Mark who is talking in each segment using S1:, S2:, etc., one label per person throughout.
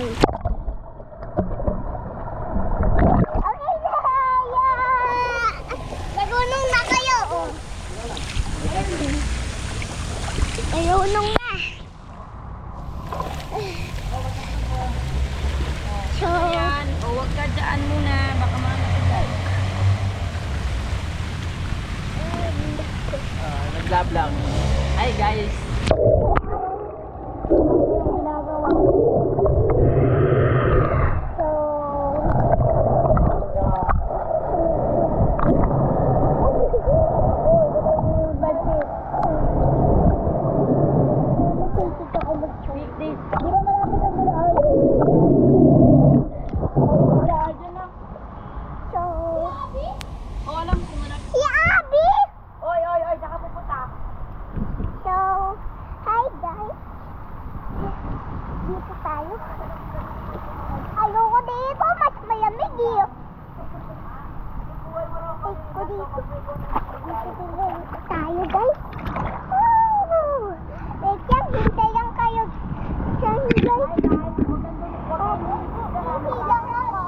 S1: Okay na, yeah! Marunong na kayo, oh. Marunong na. So,
S2: Ayan, o huwag ka dyan muna, baka mamatigas. Nag-vlog lang. Hi guys.
S1: ginagawa. So, budget. Masisip ako mag-choose.
S2: Di
S1: ba malapit ang malaan?
S2: dyan lang.
S1: So,
S2: O alam ko na.
S1: si Abby!
S2: Oy, saka pupunta.
S1: So, hi guys. Dito tayo. Ayoko dito, mas malamig eh. Ay ko dito. Dito din tayo guys. Woo! Wait yan, hintay lang kayo. Diyan guys. Hindi lang ako.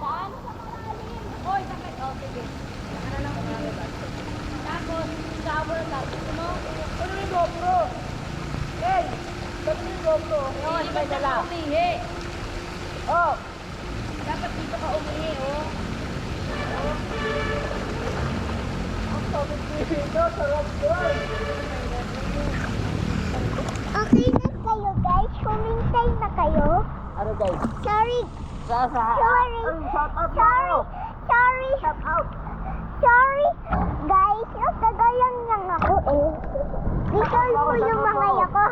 S2: Saan? Oy, sakit. O, sige. Ano lang kung nalabas. Tapos, sabor na tapos. Ano yung GoPro? Hey! Sabi yung GoPro. Hindi ba siya ka umihi? Oh! Dapat dito ka umihi, oh. Ang sabi dito, sarap doon.
S1: Okay na kayo guys. Humintay na kayo.
S2: Ano guys?
S1: Sorry. Sorry. Sorry. Sorry.
S2: Shout out.
S1: Sorry. Guys, nagkagayan lang ako eh. Bicol po yung mga ako.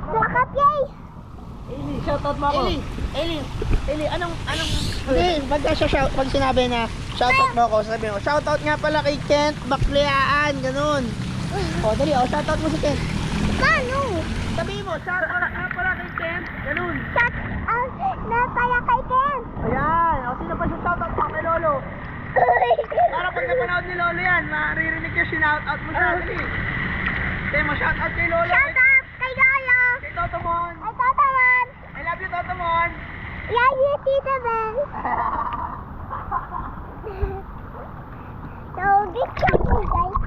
S1: Makapyay.
S2: Eli, shout out mo ako. Eli, anong...
S3: Hindi, pag sinabi na shoutout mo ako, sabi mo, shoutout nga pala kay Kent Bakliaan, ganun. O, dali, shoutout mo si Kent.
S1: Paano?
S3: Sabi mo, shoutout nga pala kay Kent, ganun.
S1: Shut out na pala kay Ken.
S3: Ayan, o sino pa siya shoutout mo kay Lolo? Para pag napanood ni Lolo yan, maririnig niya, shoutout mo siya, dali. Sabi mo, shoutout kay Lolo,
S1: Shut up kay Lolo.
S3: kay Totomon.
S1: Ay, tatawan.
S3: I love you, Totomon.
S1: Yeah, you Tita Ben. So, this time guys,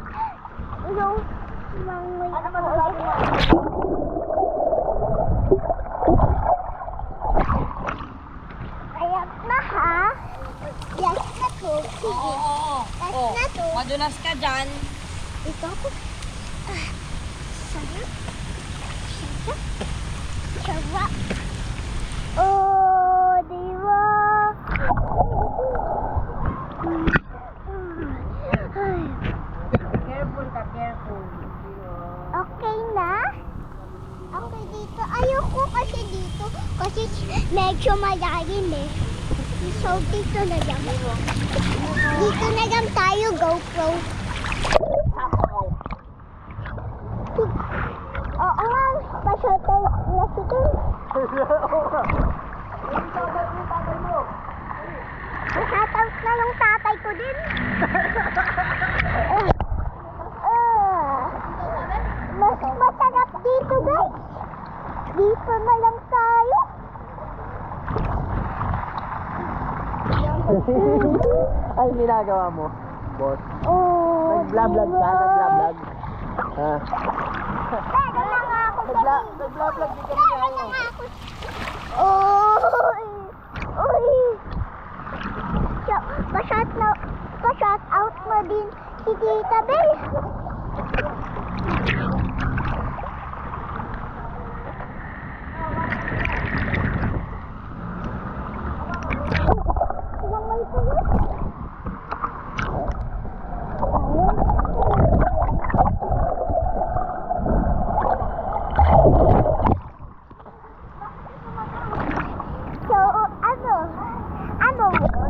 S1: yung mangoy
S2: Ano
S1: ako.
S2: masasabi mo?
S1: Ayan na ha. Yes na to. Sige.
S2: Oo.
S1: Yes na to.
S2: Madulas ka dyan.
S1: Ito ako. Sarap. Sarap. Sarap. Oh, di ba? Ay.
S2: Careful ka, careful.
S1: Okay na? Okay dito. Ayoko kasi dito. Kasi medyo malalim eh. So dito na lang. Dito na lang tayo, GoPro. Oo nga. Pasyotay na si Ken. Shoutout na yung tatay ko din. Mas masarap dito guys. Dito na lang tayo.
S3: Ano ginagawa mo, boss?
S1: Oh,
S3: Nag-vlog ka? Nag-vlog? Ha?
S1: Pero na nga ako sa
S3: Nag-vlog din kami
S1: Pero na nga ako. Oy! Oy! Pa-shout out mo din si Tita Bel. Lamay ko yun. So, ano?
S3: Ano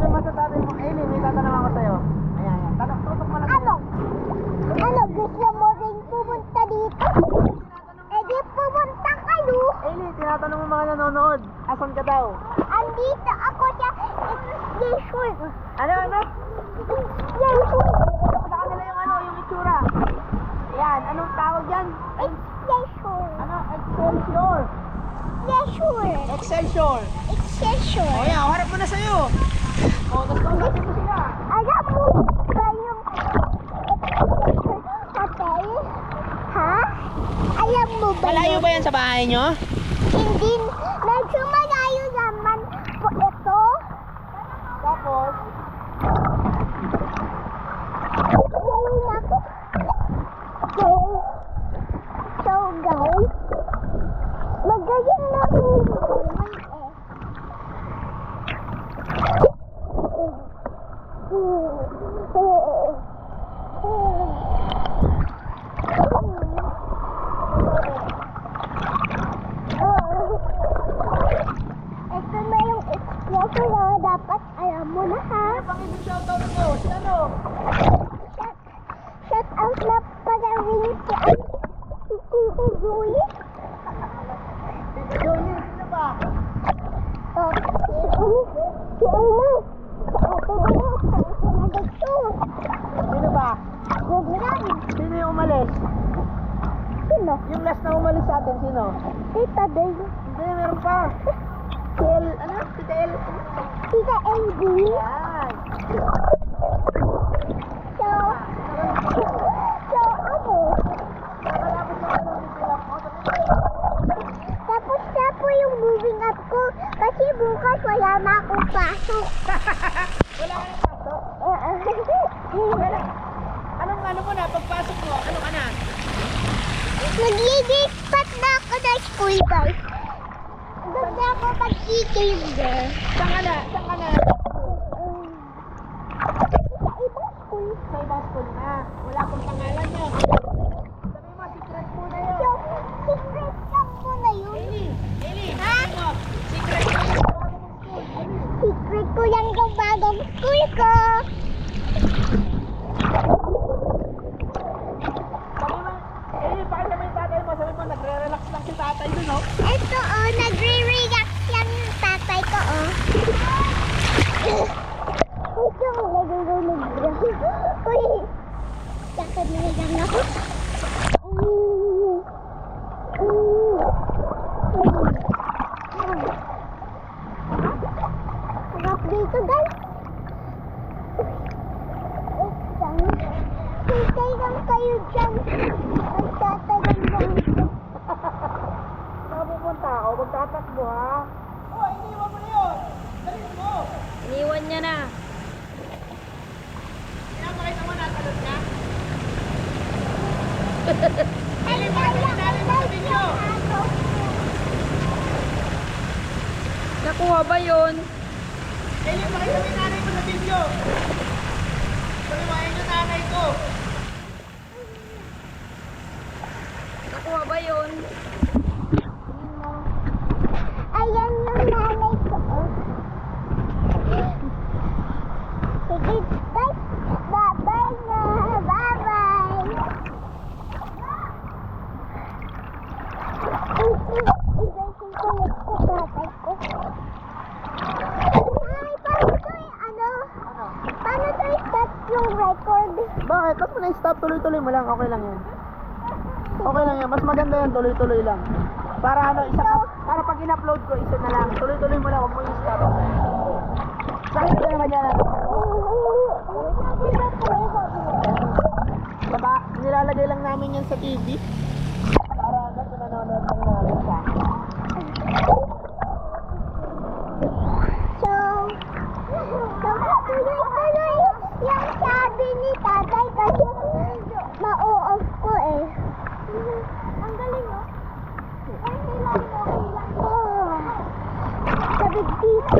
S3: masasabi mo, Eli? May tatanong ako sa'yo. Ayan. Tutok mo lang.
S1: Ano, gusto mo rin pumunta dito? Eh di pumunta kayo.
S3: Eli, tinatanong mo mga nanonood. Asan ka daw?
S1: Andito ako sa station.
S3: Ano?
S1: Station.
S3: Sa kanila yung itsura. Ayan, anong tawag yan?
S1: Station.
S3: Excelsior.
S1: Excelsior.
S3: O yan, harap mo na sa'yo. O, tapos kausapin mo sila.
S1: Alam mo ba yung hotel? Ha? Alam mo ba
S3: Malayo
S1: yun?
S3: ba yan sa bahay nyo?
S1: Hindi. Medyo malayo naman po ito.
S3: Tapos,
S1: Gawin ako. So guys, magaling na rin ito na yung expression na dapat alam mo na ha.
S3: pang ibig shoutout mo, si ano?
S1: Shout out na para rin si Kuko Julie.
S3: Johnny, sino ba?
S1: Si Elmo. Ate Bea. Nagagto.
S3: Sino ba?
S1: Huwag lang.
S3: Sino yung umalis?
S1: Sino?
S3: Yung last na umalis sa atin, sino?
S1: Tita Bea.
S3: Hindi, meron pa. Si El, ano? Si El.
S1: Tita LB.
S3: Yan.
S1: So, ano? Tapos na po yung moving up ko kasi bukas wala na akong pasok.
S3: Wala ka na pasok. Anong ano mo na? Pagpasok mo, ano ka na?
S1: Naglilipat na ako ng school, guys. Doon na ako mag-i-kinder.
S3: Saan ka na? Saan ka na?
S1: Sa ibang school.
S3: Sa ibang school na. Wala akong pangalan nyo. Sabi mo, secret mo na yun.
S1: So, secret lang mo na yun.
S3: Eli,
S1: Ha?
S3: sabi mo, secret mo yung bagong school.
S1: Secret ko lang yung bagong school ko.
S3: Sabi mo, Eli, pakita mo yung tatay mo. Sabi mo, nagre-relax lang si tatay dun, no?
S1: Ito, oh, nagre-relax lang yung tatay ko, oh. Ito, nagre-relax lang. Uy, sakit na lang ako. Harap dito, guys. Hintay lang kayo dyan. Magtatagal lang ito.
S3: Saan pupunta ako? Magtatakbo, ha? Oh, iniwan mo na yun. Dali mo.
S2: Iniwan niya na.
S3: Pinapakita mo natalot ka? Eli, pakita mo natin mo sa video.
S2: Nakuha ba yun?
S3: Eli, pakita mo yung nanay ko sa video. Paliwain yung nanay ko.
S2: Nakuha ba yun?
S1: Ayan yung nanay ko. Sige, guys. Bye-bye na. Bye-bye. I-dressing ko ulit ko tatay ko. Ay, paano to paano to i-start yung record?
S3: Bakit? Ba't mo na-stop? Tuloy-tuloy mo lang. Okay lang yan. Okay lang yan. Mas maganda yan. Tuloy-tuloy lang. Para ano, para pag in-upload ko, isa na lang. Tuloy-tuloy mo lang. Huwag mo i-stop. Nakikita naman yan. Baba, nilalagay lang namin yan sa TV. Para agad kung nanonood ng namin sa
S1: So, tuloy-tuloy yung sabi ni tatay kasi ma-off ko eh. Ang galing oh. Okay lang. Sabi dito.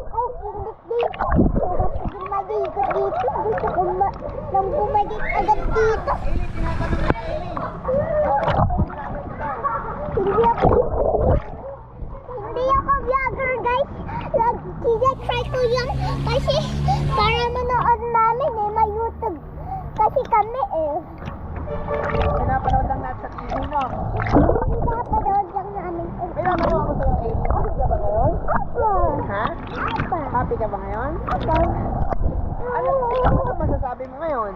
S1: Ay, init dito. Sarap gumalikot dito. Gusto ko lang bumalik agad dito. Hindi ako vlogger, guys. Try ko lang kasi para manood namin eh, may YouTube. Kasi kami eh.
S3: pinapanood lang natin sa TV, no?
S1: Pinapanood lang namin eh.
S3: May nanawa ko sa'yo, Eli. Happy ka ba ngayon?
S1: Apa!
S3: Ha?
S1: Apa!
S3: Happy ka ba ngayon?
S1: Apa!
S3: Ano masasabi mo ngayon?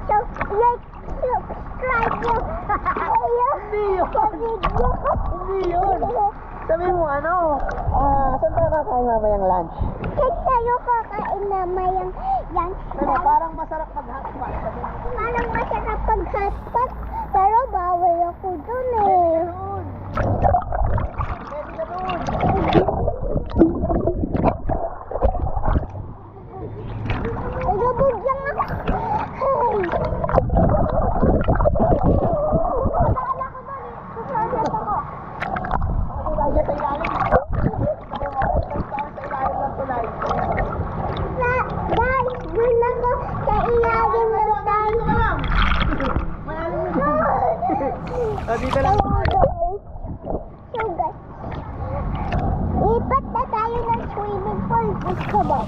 S1: So, like, subscribe nyo. Ayun.
S3: Hindi yun. Hindi yun. Sabi mo ano, saan tayo kakain mamayang lunch?
S1: Kahit tayo kakain na mayang yan.
S3: Ano, parang masarap mag-hotspot. Sabi mo,
S1: Parang masarap pag-hotspot. Pero bawal ako dun eh.
S3: doon. Pwede ka doon.
S1: Nagabog lang ako. Nakala ko dun eh. Susunod ako.
S3: Ako tayo sa ilalim. Sabi mo, sa ilalim lang tulay.
S1: Guys, dun ako sa ilalim ng tayo.
S3: Malalim mo dyan. Dito lang.
S1: So guys, lipat na tayo ng swimming pool. Gusto ba?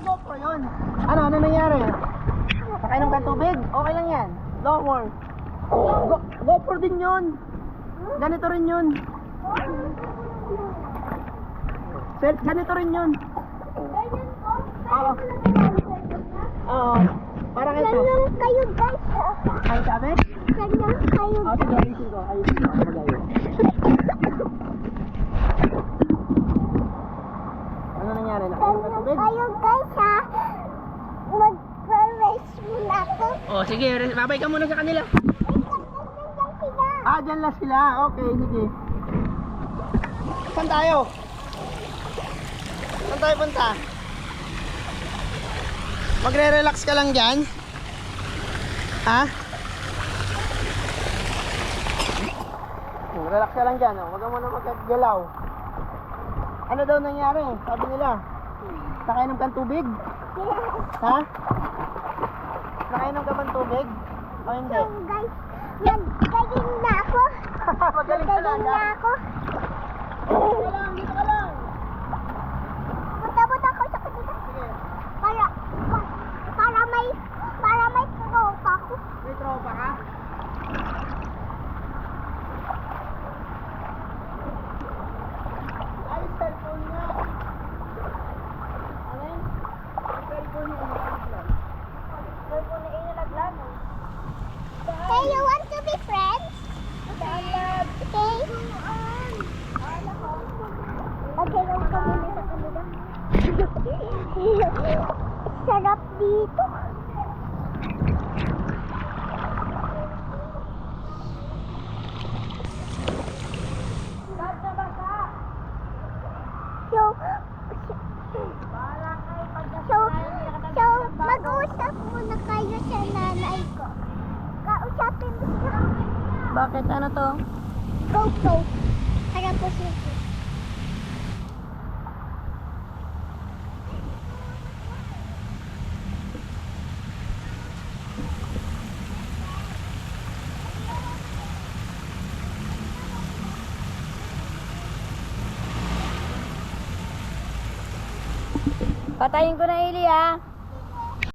S3: GoPro yun. Ano nangyari? Nakainom ka tubig? Okay lang yan. No more. GoPro din yun. Ganito rin yun. Ganito rin yun. Oo. Oo. Parang ito.
S1: Ganyan kayo guys.
S3: Ay, sabi?
S1: Ganyan kayo
S3: Oo, sige, ayusin ko. Ayusin ko. Magayo. Ano nangyari? Nakainom ka
S1: Ganyan
S3: tubig?
S1: kayo guys ha. Mag-race muna ako.
S3: Oh, sige. Babay ka muna sa kanila.
S1: Ganyan sila.
S3: Ah, dyan lang sila. Okay, sige. Saan tayo? Saan tayo punta? Magre-relax ka lang dyan? Ha? Relax ka lang dyan. Oh. Huwag ka muna magkagalaw. Ano daw nangyari? Sabi nila. Nakainom kang tubig? Ha? Nakainom ka bang tubig? O hindi?
S1: So guys, naggaling na ako.
S3: Magaling ka lang.
S1: Naggaling na ako.
S3: Dito ka lang, dito ka lang.
S1: Punta ako sa kanila.
S3: Sige.
S1: Para may tropa ko.
S3: May tropa ka? Ay, cellphone niya. Ano yun? Cellphone niya.
S2: Cellphone na inilaglan.
S1: Hey, you want to be friends? Okay. Okay lang kami sa kanila. Sarap dito. So, mag-uusap muna kayo sa nanay ko. Kausapin mo siya.
S3: Bakit? Ano to?
S1: Go. Harap po siya.
S2: Patayin ko na Ili, ah.